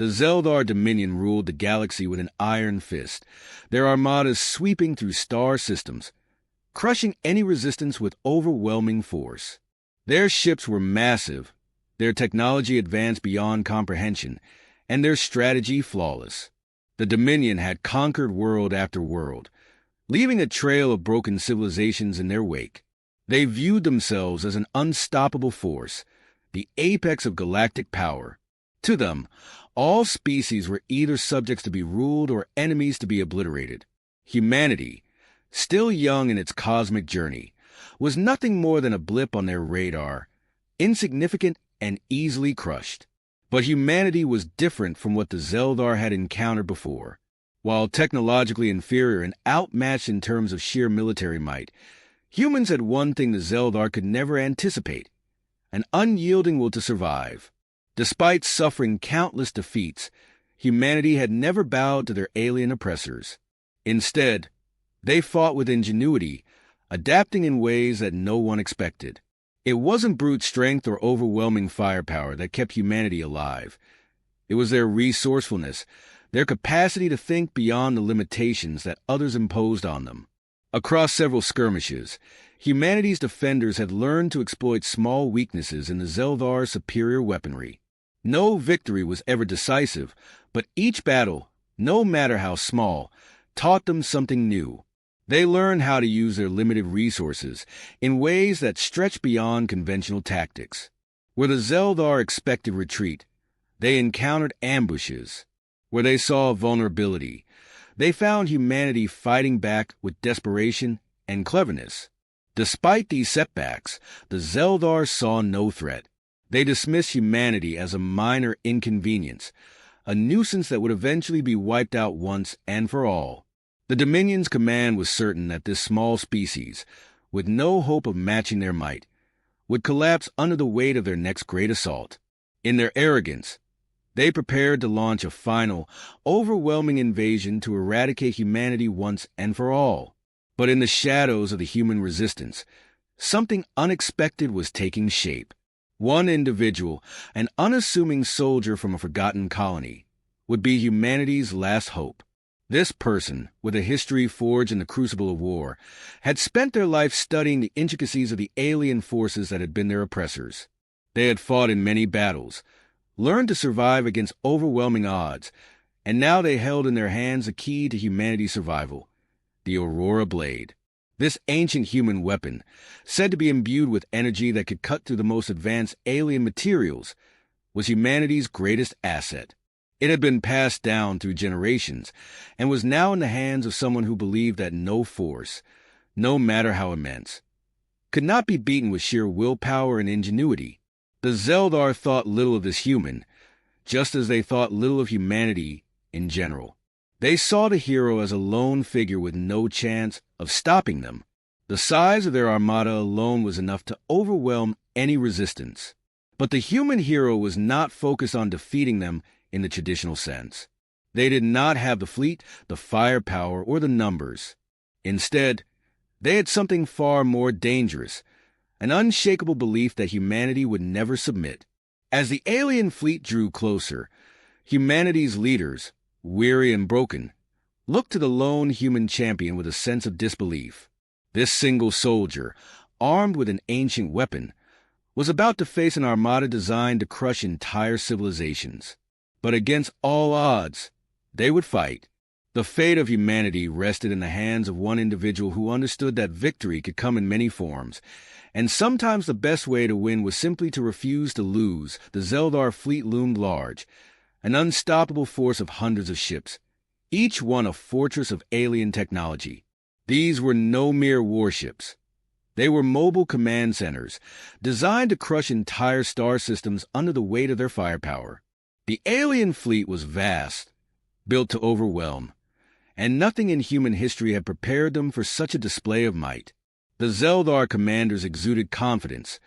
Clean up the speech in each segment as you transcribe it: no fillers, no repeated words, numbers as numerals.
The Zeldar Dominion ruled the galaxy with an iron fist, their armadas sweeping through star systems, crushing any resistance with overwhelming force. Their ships were massive, their technology advanced beyond comprehension, and their strategy flawless. The Dominion had conquered world after world, leaving a trail of broken civilizations in their wake. They viewed themselves as an unstoppable force, the apex of galactic power. To them, all species were either subjects to be ruled or enemies to be obliterated. Humanity, still young in its cosmic journey, was nothing more than a blip on their radar, insignificant and easily crushed. But humanity was different from what the Zeldar had encountered before. While technologically inferior and outmatched in terms of sheer military might, humans had one thing the Zeldar could never anticipate: an unyielding will to survive. Despite suffering countless defeats, humanity had never bowed to their alien oppressors. Instead, they fought with ingenuity, adapting in ways that no one expected. It wasn't brute strength or overwhelming firepower that kept humanity alive. It was their resourcefulness, their capacity to think beyond the limitations that others imposed on them. Across several skirmishes, humanity's defenders had learned to exploit small weaknesses in the Zeldar's superior weaponry. No victory was ever decisive, but each battle, no matter how small, taught them something new. They learned how to use their limited resources in ways that stretched beyond conventional tactics. Where the Zeldar expected retreat, they encountered ambushes. Where they saw vulnerability, they found humanity fighting back with desperation and cleverness. Despite these setbacks, the Zeldar saw no threat. They dismissed humanity as a minor inconvenience, a nuisance that would eventually be wiped out once and for all. The Dominion's command was certain that this small species, with no hope of matching their might, would collapse under the weight of their next great assault. In their arrogance, they prepared to launch a final, overwhelming invasion to eradicate humanity once and for all. But in the shadows of the human resistance, something unexpected was taking shape. One individual, an unassuming soldier from a forgotten colony, would be humanity's last hope. This person, with a history forged in the crucible of war, had spent their life studying the intricacies of the alien forces that had been their oppressors. They had fought in many battles, learned to survive against overwhelming odds, and now they held in their hands a key to humanity's survival: the Aurora Blade. This ancient human weapon, said to be imbued with energy that could cut through the most advanced alien materials, was humanity's greatest asset. It had been passed down through generations and was now in the hands of someone who believed that no force, no matter how immense, could not be beaten with sheer willpower and ingenuity. The Zeldar thought little of this human, just as they thought little of humanity in general. They saw the hero as a lone figure with no chance of stopping them. The size of their armada alone was enough to overwhelm any resistance. But the human hero was not focused on defeating them in the traditional sense. They did not have the fleet, the firepower, or the numbers. Instead, they had something far more dangerous: an unshakable belief that humanity would never submit. As the alien fleet drew closer, humanity's leaders, weary and broken, looked to the lone human champion with a sense of disbelief. This single soldier, armed with an ancient weapon, was about to face an armada designed to crush entire civilizations. But against all odds, they would fight. The fate of humanity rested in the hands of one individual who understood that victory could come in many forms, and sometimes the best way to win was simply to refuse to lose. The Zeldar fleet loomed large, an unstoppable force of hundreds of ships, each one a fortress of alien technology. These were no mere warships. They were mobile command centers, designed to crush entire star systems under the weight of their firepower. The alien fleet was vast, built to overwhelm, and nothing in human history had prepared them for such a display of might. The Zeldar commanders exuded confidence,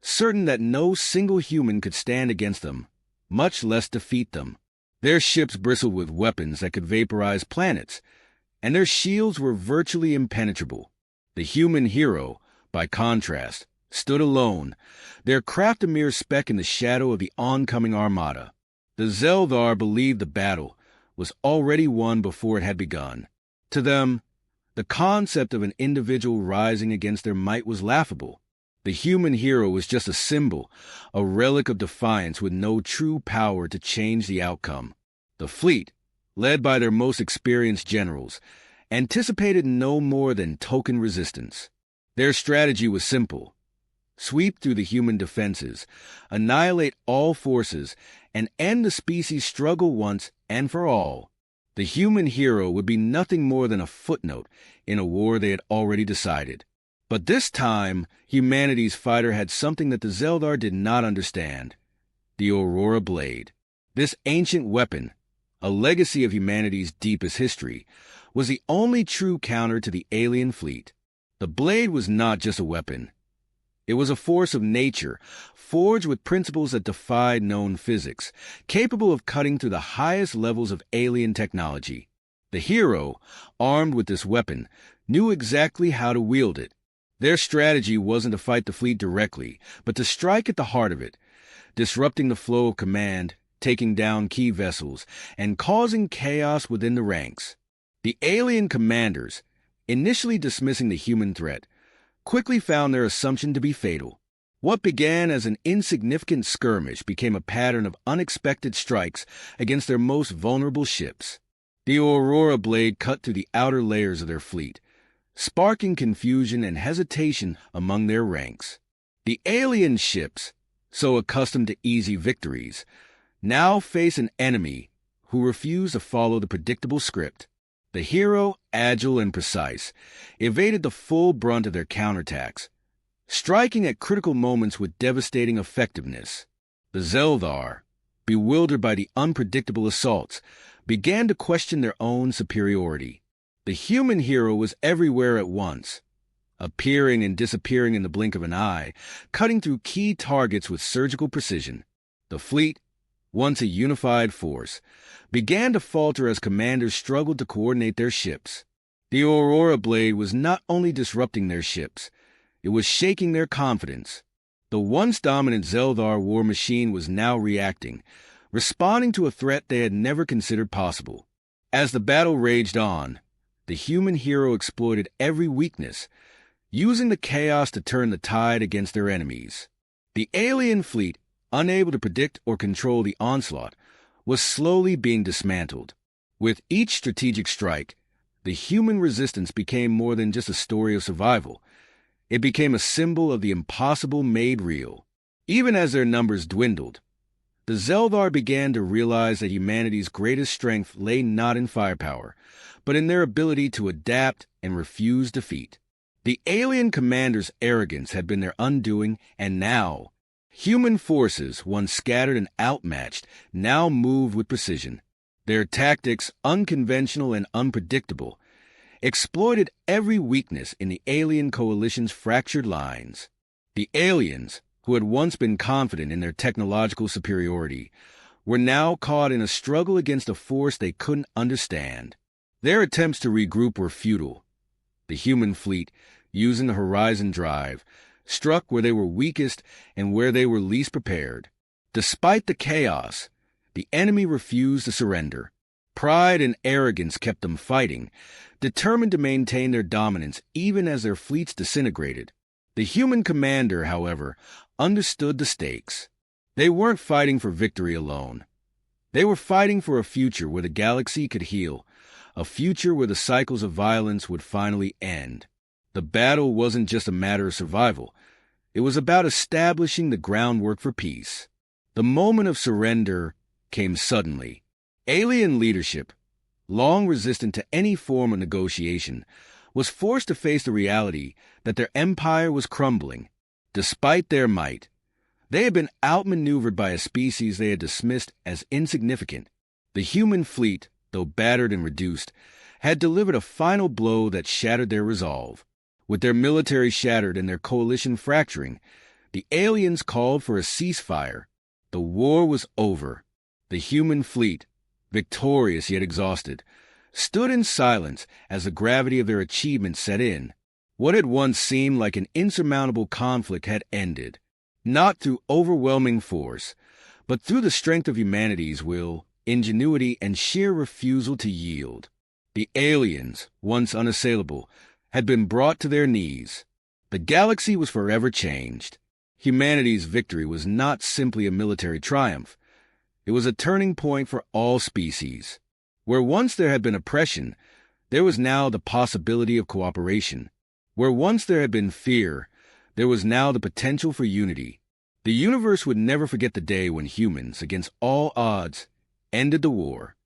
certain that no single human could stand against them, much less defeat them. Their ships bristled with weapons that could vaporize planets, and their shields were virtually impenetrable. The human hero, by contrast, stood alone, their craft a mere speck in the shadow of the oncoming armada. The Zeldar believed the battle was already won before it had begun. To them, the concept of an individual rising against their might was laughable. The human hero was just a symbol, a relic of defiance with no true power to change the outcome. The fleet, led by their most experienced generals, anticipated no more than token resistance. Their strategy was simple: sweep through the human defenses, annihilate all forces, and end the species' struggle once and for all. The human hero would be nothing more than a footnote in a war they had already decided. But this time, humanity's fighter had something that the Zeldar did not understand: the Aurora Blade. This ancient weapon, a legacy of humanity's deepest history, was the only true counter to the alien fleet. The blade was not just a weapon. It was a force of nature, forged with principles that defied known physics, capable of cutting through the highest levels of alien technology. The hero, armed with this weapon, knew exactly how to wield it. Their strategy wasn't to fight the fleet directly, but to strike at the heart of it, disrupting the flow of command, taking down key vessels, and causing chaos within the ranks. The alien commanders, initially dismissing the human threat, quickly found their assumption to be fatal. What began as an insignificant skirmish became a pattern of unexpected strikes against their most vulnerable ships. The Aurora Blade cut through the outer layers of their fleet, sparking confusion and hesitation among their ranks. The alien ships, so accustomed to easy victories, now face an enemy who refused to follow the predictable script. The hero, agile and precise, evaded the full brunt of their counterattacks, striking at critical moments with devastating effectiveness. The Zeldar, bewildered by the unpredictable assaults, began to question their own superiority. The human hero was everywhere at once, appearing and disappearing in the blink of an eye, cutting through key targets with surgical precision. The fleet, once a unified force, began to falter as commanders struggled to coordinate their ships. The Aurora Blade was not only disrupting their ships, it was shaking their confidence. The once dominant Zeldar war machine was now reacting, responding to a threat they had never considered possible. As the battle raged on, the human hero exploited every weakness, using the chaos to turn the tide against their enemies. The alien fleet, unable to predict or control the onslaught, was slowly being dismantled. With each strategic strike, the human resistance became more than just a story of survival. It became a symbol of the impossible made real. Even as their numbers dwindled, the Zeldar began to realize that humanity's greatest strength lay not in firepower, but in their ability to adapt and refuse defeat. The alien commanders' arrogance had been their undoing, and now, human forces, once scattered and outmatched, now moved with precision. Their tactics, unconventional and unpredictable, exploited every weakness in the alien coalition's fractured lines. The aliens, who had once been confident in their technological superiority, were now caught in a struggle against a force they couldn't understand. Their attempts to regroup were futile. The human fleet, using the Horizon Drive, struck where they were weakest and where they were least prepared. Despite the chaos, the enemy refused to surrender. Pride and arrogance kept them fighting, determined to maintain their dominance even as their fleets disintegrated. The human commander, however, understood the stakes. They weren't fighting for victory alone. They were fighting for a future where the galaxy could heal, a future where the cycles of violence would finally end. The battle wasn't just a matter of survival. It was about establishing the groundwork for peace. The moment of surrender came suddenly. Alien leadership, long resistant to any form of negotiation, was forced to face the reality that their empire was crumbling. Despite their might, they had been outmaneuvered by a species they had dismissed as insignificant. The human fleet, though battered and reduced, had delivered a final blow that shattered their resolve. With their military shattered and their coalition fracturing, the aliens called for a ceasefire. The war was over. The human fleet, victorious yet exhausted, stood in silence as the gravity of their achievement set in. What had once seemed like an insurmountable conflict had ended, not through overwhelming force, but through the strength of humanity's will, ingenuity, and sheer refusal to yield. The aliens, once unassailable, had been brought to their knees. The galaxy was forever changed. Humanity's victory was not simply a military triumph. It was a turning point for all species. Where once there had been oppression, there was now the possibility of cooperation. Where once there had been fear, there was now the potential for unity. The universe would never forget the day when humans, against all odds, ended the war.